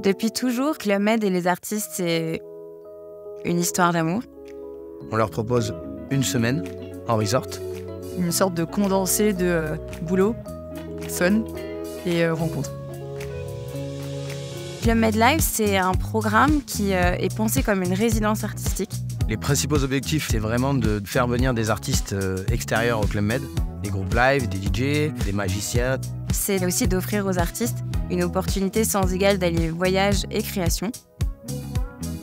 Depuis toujours, Club Med et les artistes, c'est une histoire d'amour. On leur propose une semaine en resort. Une sorte de condensé de boulot, fun et rencontre. Club Med Live, c'est un programme qui est pensé comme une résidence artistique. Les principaux objectifs, c'est vraiment de faire venir des artistes extérieurs au Club Med, des groupes live, des DJ, des magiciens. C'est aussi d'offrir aux artistes une opportunité sans égale d'allier voyage et création.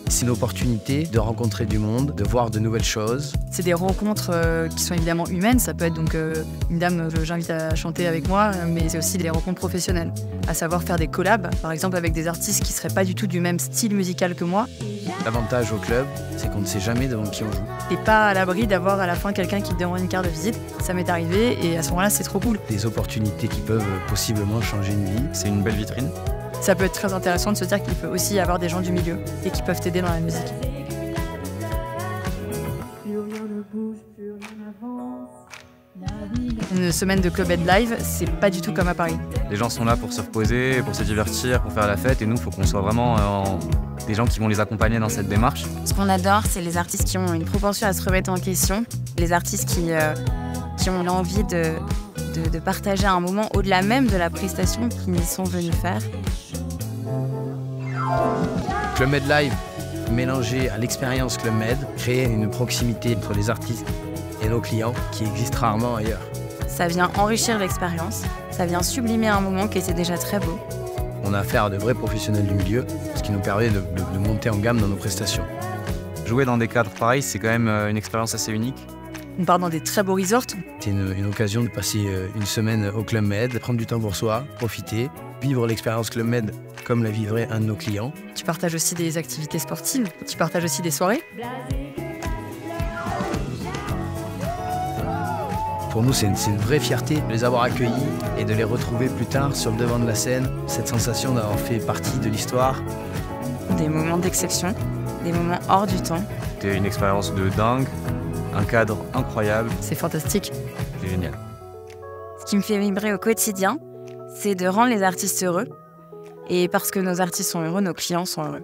C'est une opportunité de rencontrer du monde, de voir de nouvelles choses. C'est des rencontres qui sont évidemment humaines. Ça peut être donc une dame que j'invite à chanter avec moi, mais c'est aussi des rencontres professionnelles. À savoir faire des collabs, par exemple avec des artistes qui ne seraient pas du tout du même style musical que moi. L'avantage au club, c'est qu'on ne sait jamais devant qui on joue. T'es pas à l'abri d'avoir à la fin quelqu'un qui te demande une carte de visite. Ça m'est arrivé et à ce moment-là, c'est trop cool. Des opportunités qui peuvent possiblement changer une vie. C'est une belle vitrine. Ça peut être très intéressant de se dire qu'il peut aussi y avoir des gens du milieu et qui peuvent t'aider dans la musique. Une semaine de Club Med Live, c'est pas du tout comme à Paris. Les gens sont là pour se reposer, pour se divertir, pour faire la fête, et nous, il faut qu'on soit vraiment des gens qui vont les accompagner dans cette démarche. Ce qu'on adore, c'est les artistes qui ont une propension à se remettre en question, les artistes qui ont l'envie de partager un moment au-delà même de la prestation qu'ils sont venus faire. Club Med Live, mélangé à l'expérience Club Med, crée une proximité entre les artistes et nos clients qui existe rarement ailleurs. Ça vient enrichir l'expérience, ça vient sublimer un moment qui était déjà très beau. On a affaire à de vrais professionnels du milieu, ce qui nous permet de monter en gamme dans nos prestations. Jouer dans des cadres pareils, c'est quand même une expérience assez unique. On part dans des très beaux resorts. C'est une occasion de passer une semaine au Club Med, prendre du temps pour soi, profiter, vivre l'expérience Club Med comme la vivrait un de nos clients. Tu partages aussi des activités sportives, tu partages aussi des soirées. Pour nous, c'est une vraie fierté de les avoir accueillis et de les retrouver plus tard sur le devant de la scène. Cette sensation d'avoir fait partie de l'histoire. Des moments d'exception, des moments hors du temps. C'était une expérience de dingue, un cadre incroyable. C'est fantastique. C'est génial. Ce qui me fait vibrer au quotidien, c'est de rendre les artistes heureux. Et parce que nos artistes sont heureux, nos clients sont heureux.